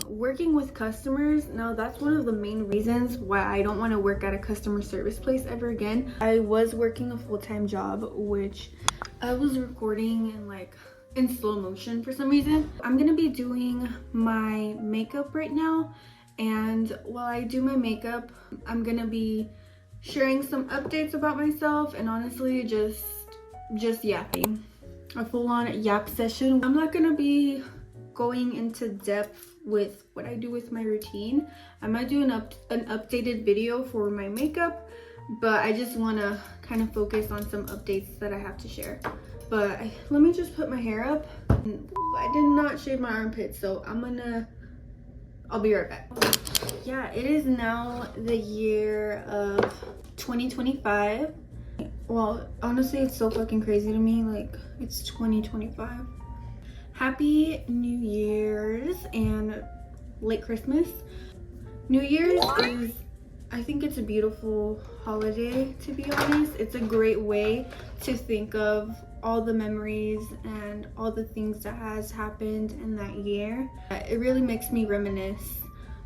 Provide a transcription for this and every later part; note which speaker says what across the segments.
Speaker 1: Working with customers, now that's one of the main reasons why I don't want to work at a customer service place ever again. I was working a full-time job, which I was recording in slow motion for some reason. I'm gonna be doing my makeup right now, and while I do my makeup, I'm gonna be sharing some updates about myself and honestly just yapping. A full-on yap session. I'm not gonna be going into depth with what I do with my routine. I might do an updated video for my makeup, but I just want to kind of focus on some updates that I have to share. But let me just put my hair up. I did not shave my armpits, so I'll be right back. Yeah, it is now the year of 2025. Well, honestly, it's so fucking crazy to me, like it's 2025. Happy New Year's and late Christmas. New Year's is, I think it's a beautiful holiday, to be honest. It's a great way to think of all the memories and all the things that has happened in that year. It really makes me reminisce.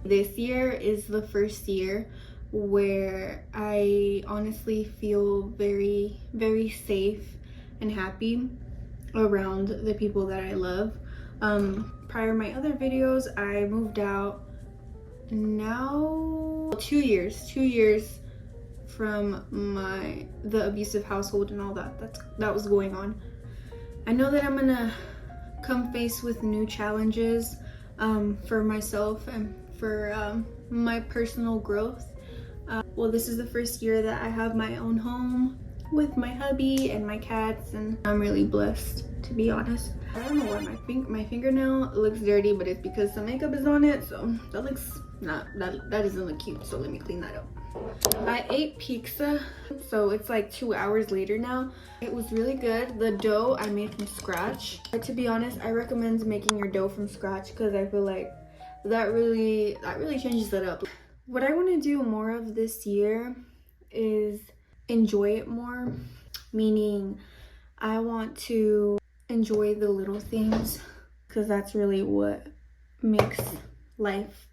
Speaker 1: This year is the first year where I honestly feel very, very safe and happy around the people that I love. Prior to my other videos, I moved out now 2 years from the abusive household and all that was going on. I know that I'm gonna come face with new challenges for myself and for my personal growth. Well, this is the first year that I have my own home with my hubby and my cats, and I'm really blessed, to be honest. I don't know why my fingernail looks dirty, but it's because some makeup is on it, so that looks that doesn't look cute, so let me clean that up. I ate pizza, so it's like 2 hours later now. It was really good. The dough I made from scratch. But to be honest, I recommend making your dough from scratch because I feel like that really changes it up. What I want to do more of this year is enjoy it more, meaning I want to enjoy the little things because that's really what makes life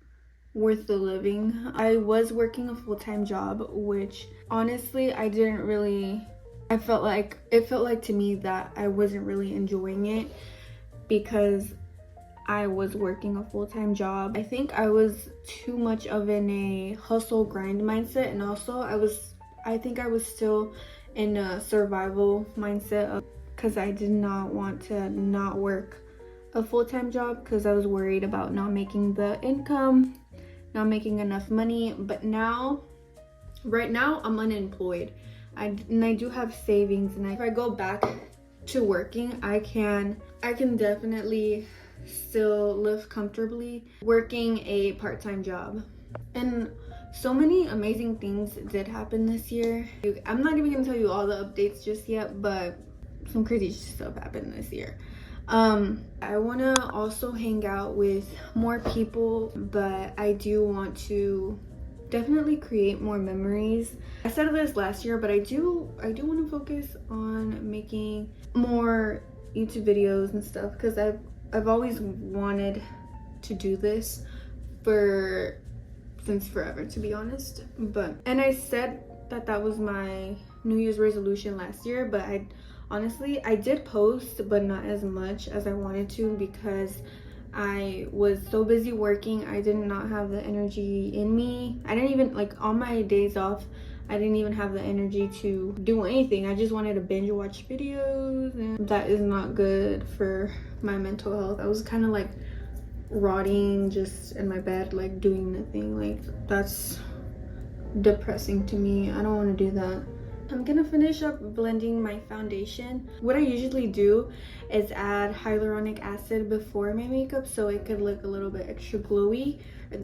Speaker 1: worth the living. I was working a full-time job, which honestly it felt like to me that I wasn't really enjoying it because I was working a full-time job. I think I was too much of in a hustle grind mindset, and also I think I was still in a survival mindset because I did not want to not work a full-time job because I was worried about not making the income, not making enough money. But right now I'm unemployed, and I do have savings, and if I go back to working, I can definitely still live comfortably working a part-time job. And so many amazing things did happen this year. I'm not even gonna tell you all the updates just yet, but some crazy stuff happened this year. I want to also hang out with more people, but I do want to definitely create more memories. I said this last year, but I do want to focus on making more YouTube videos and stuff because I've always wanted to do this since forever, to be honest. And I said that was my New Year's resolution last year, but honestly I did post, but not as much as I wanted to because I was so busy working. I did not have the energy in me. I didn't even, like, on my days off, I didn't even have the energy to do anything. I just wanted to binge watch videos, and that is not good for my mental health. I was kind of like rotting just in my bed, like doing nothing. Like, that's depressing to me. I don't want to do that. I'm gonna finish up blending my foundation. What I usually do is add hyaluronic acid before my makeup so it could look a little bit extra glowy.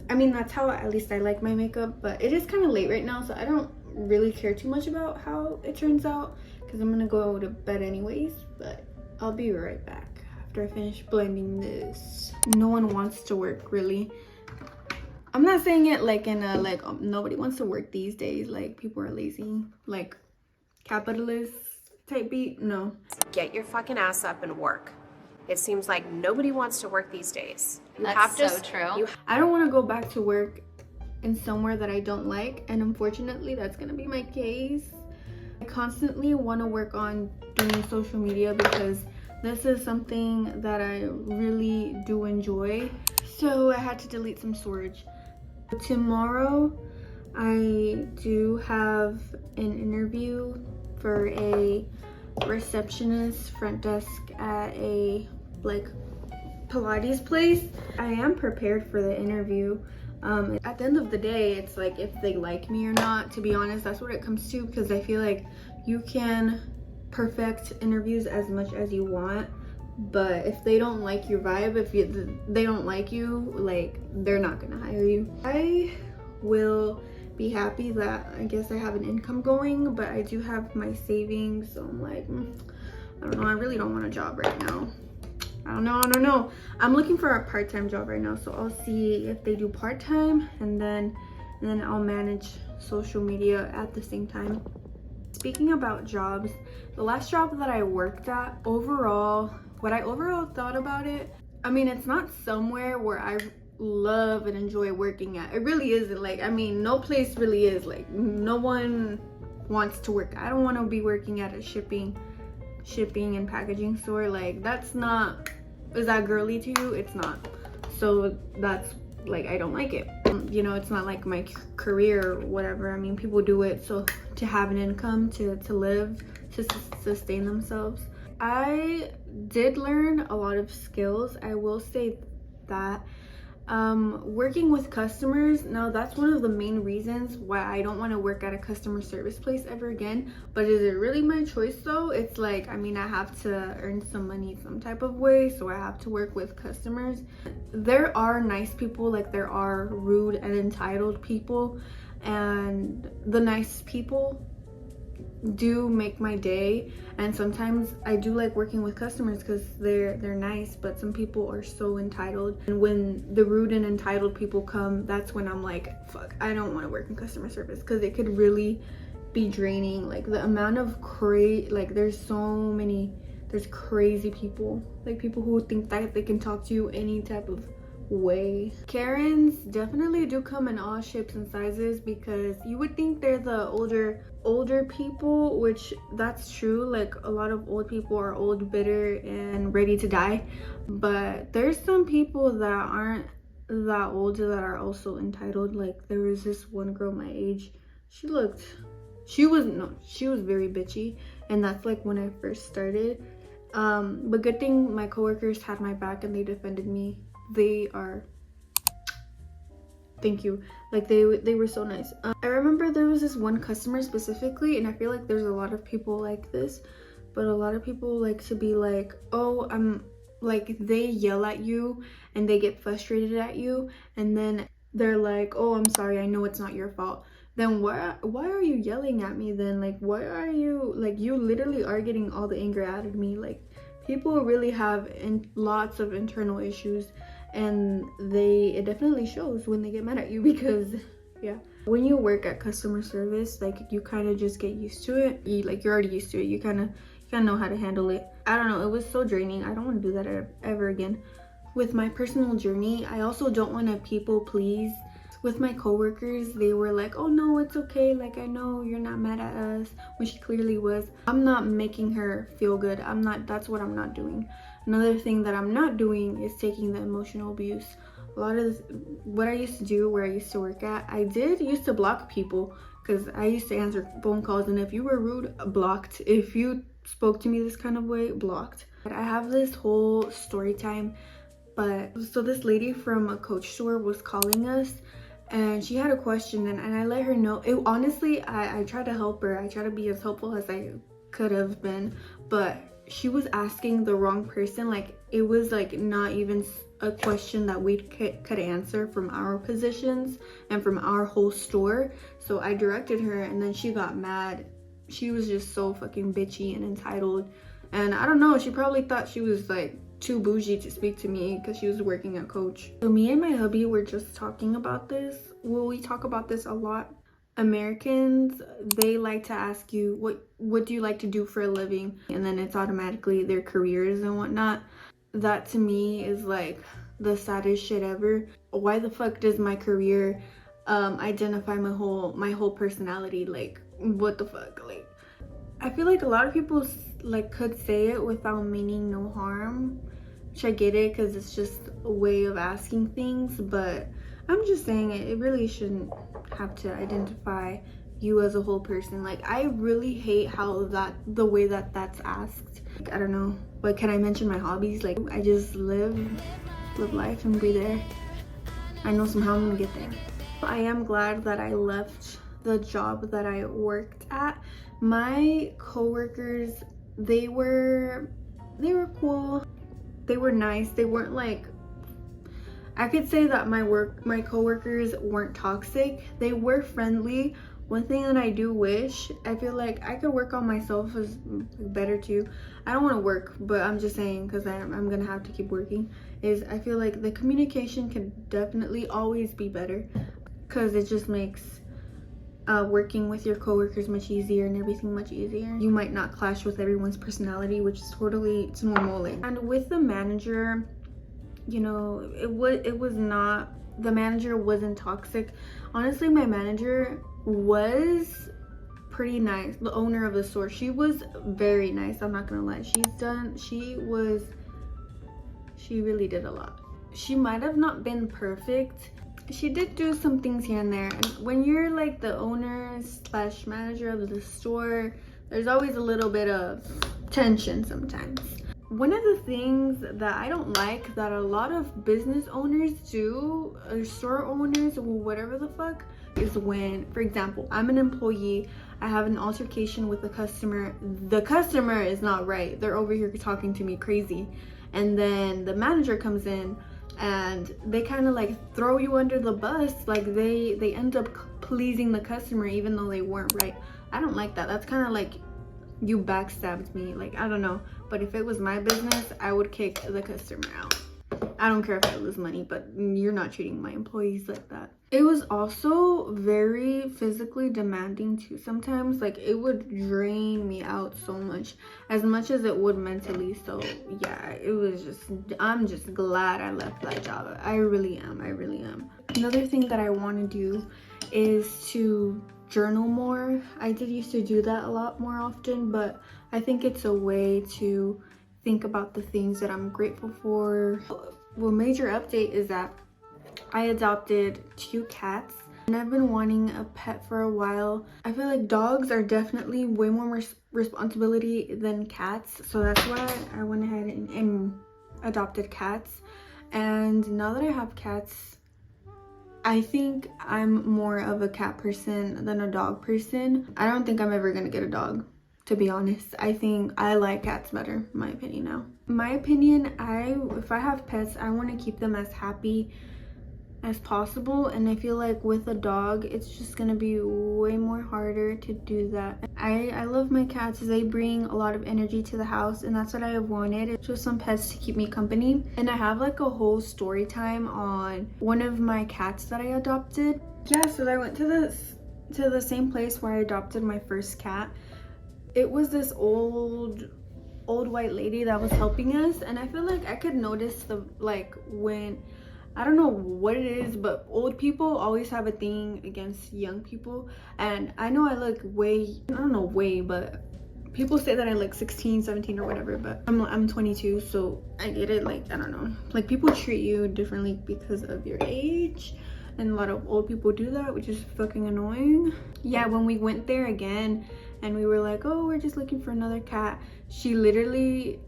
Speaker 1: I mean, that's how at least I like my makeup, but it is kind of late right now, so I don't really care too much about how it turns out because I'm gonna go to bed anyways. But I'll be right back after I finish blending this. No one wants to work, really. I'm not saying it like in a nobody wants to work these days, like people are lazy, like capitalist type beat. No,
Speaker 2: get your fucking ass up and work. It seems like nobody wants to work these days.
Speaker 3: That's so true.
Speaker 1: I don't want to go back to work in somewhere that I don't like, and unfortunately that's gonna be my case. I constantly want to work on doing social media because this is something that I really do enjoy. So I had to delete some storage. Tomorrow I do have an interview for a receptionist front desk at a like Pilates place. I am prepared for the interview. At the end of the day, it's like if they like me or not, to be honest. That's what it comes to, because I feel like you can perfect interviews as much as you want, but if they don't like your vibe, if they don't like you, like, they're not gonna hire you. I will be happy that I guess I have an income going, but I do have my savings, so I'm like, I don't know, I really don't want a job right now. I don't know. I'm looking for a part-time job right now, so I'll see if they do part-time, and then I'll manage social media at the same time. Speaking about jobs, the last job that I worked at, overall, what I overall thought about it, I mean, it's not somewhere where I love and enjoy working at. It really isn't. Like, I mean, no place really is. Like, no one wants to work. I don't want to be working at a shipping and packaging store. Like, that's not, is that girly to you? It's not. So that's, like, I don't like it. You know, it's not like my career or whatever. I mean, people do it so to have an income, to live, to sustain themselves. I did learn a lot of skills, I will say that. Working with customers, now that's one of the main reasons why I don't want to work at a customer service place ever again. But is it really my choice though? It's like, I mean, I have to earn some money some type of way, so I have to work with customers. There are nice people, like there are rude and entitled people, and the nice people do make my day. And sometimes I do like working with customers because they're nice, but some people are so entitled, and when the rude and entitled people come, that's when I'm like, fuck, I don't want to work in customer service, because it could really be draining. Like, the amount of there's crazy people, like people who think that they can talk to you any type of way. Karens definitely do come in all shapes and sizes, because you would think they're the older people, which that's true. Like, a lot of old people are old, bitter, and ready to die, but there's some people that aren't that old that are also entitled. Like, there was this one girl my age, she was very bitchy, and that's like when I first started. But good thing my coworkers had my back and they defended me. Thank you. Like, they were so nice. I remember there was this one customer specifically, and I feel like there's a lot of people like this, but a lot of people like to be like, oh, I'm like, they yell at you and they get frustrated at you, and then they're like, oh, I'm sorry, I know it's not your fault. Then why are you yelling at me then? Like, why are you, like, you literally are getting all the anger out of me. Like, people really have lots of internal issues, and it definitely shows when they get mad at you, because yeah, when you work at customer service, like, you kind of just get used to it. You're already used to it. You kind of know how to handle it. I don't know, it was so draining. I don't want to do that ever again. With my personal journey, I also don't want to people please. With my coworkers, they were like, oh no, it's okay, like, I know you're not mad at us, when she clearly was. I'm not making her feel good. That's what I'm not doing. Another thing that I'm not doing is taking the emotional abuse. A lot of what I used to do where I used to work at, I used to block people, because I used to answer phone calls, and if you were rude, blocked. If you spoke to me this kind of way, blocked. But I have this whole story time. But so this lady from a Coach store was calling us, and she had a question, and I let her know. Honestly, I tried to help her. I tried to be as helpful as I could have been, but she was asking the wrong person. Like, it was like not even a question that we could answer from our positions and from our whole store. So I directed her, and then she got mad. She was just so fucking bitchy and entitled, and I don't know, she probably thought she was like too bougie to speak to me because she was working at Coach. So me and my hubby were just talking about this. Well, we talk about this a lot. Americans, they like to ask you, what do you like to do for a living? And then it's automatically their careers and whatnot. That to me is like the saddest shit ever. Why the fuck does my career identify my whole personality? Like, what the fuck? Like, I feel like a lot of people like could say it without meaning no harm, which I get it because it's just a way of asking things, but I'm just saying it really shouldn't have to identify you as a whole person. Like, I really hate how the way that's asked. Like, I don't know, but can I mention my hobbies? Like, I just live life and be there. I know somehow I'm gonna get there. I am glad that I left the job that I worked at. My coworkers, they were cool. They were nice. They weren't like, I could say that my coworkers weren't toxic. They were friendly. One thing that I do wish, I feel like I could work on myself as better too. I don't want to work, but I'm just saying, because I'm gonna have to keep working, is I feel like the communication can definitely always be better, because it just makes working with your coworkers much easier and everything much easier. You might not clash with everyone's personality, which is it's normal. Like, and with the manager, you know, it was not, the manager wasn't toxic. Honestly, my manager was pretty nice. The owner of the store, she was very nice. I'm not gonna lie. She really did a lot. She might have not been perfect. She did do some things here and there. And when you're like the owner / manager of the store, there's always a little bit of tension sometimes. One of the things that I don't like that a lot of business owners do, or store owners, or whatever the fuck, is when, for example, I'm an employee, I have an altercation with the customer is not right, they're over here talking to me crazy, and then the manager comes in and they kind of like throw you under the bus. Like, they end up pleasing the customer even though they weren't right. I don't like that. That's kind of like you backstabbed me. Like, I don't know, but if it was my business, I would kick the customer out. I don't care if I lose money, but you're not treating my employees like that. It was also very physically demanding too sometimes. Like, it would drain me out so much as it would mentally. So yeah, it was just, I'm just glad I left that job. I really am. Another thing that I want to do is to journal more. I did used to do that a lot more often, but I think it's a way to think about the things that I'm grateful for. Well, major update is that I adopted 2 cats, and I've been wanting a pet for a while. I feel like dogs are definitely way more responsibility than cats, so that's why I went ahead and adopted cats. And now that I have cats, I think I'm more of a cat person than a dog person. I don't think I'm ever gonna get a dog, to be honest. I think I like cats better, in my opinion now. My opinion, if I have pets, I want to keep them as happy as possible, and I feel like with a dog, it's just gonna be way more harder to do that. I love my cats. They bring a lot of energy to the house, and that's what I have wanted. It's just some pets to keep me company. And I have like a whole story time on one of my cats that I adopted. Yeah, so I went to the same place where I adopted my first cat. It was this old white lady that was helping us, and I feel like I could notice when, I don't know what it is, but old people always have a thing against young people. And I know I look but people say that I look 16, 17 or whatever, but I'm 22, so I get it. Like, I don't know, like, people treat you differently because of your age, and a lot of old people do that, which is fucking annoying. Yeah, when we went there again and we were like, oh, we're just looking for another cat, she refused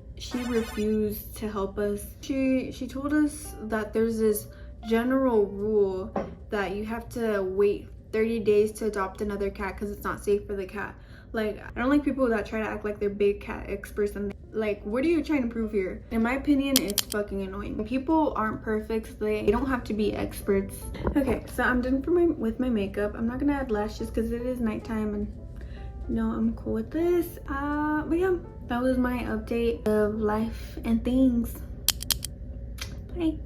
Speaker 1: to help us. She told us that there's this general rule that you have to wait 30 days to adopt another cat because it's not safe for the cat. Like, I don't like people that try to act like they're big cat experts, and like, what are you trying to prove here? In my opinion, it's fucking annoying. People aren't perfect. They don't have to be experts. Okay, so I'm done with my makeup. I'm not gonna add lashes because it is nighttime, and no, I'm cool with this. But yeah, that was my update of life and things. Bye.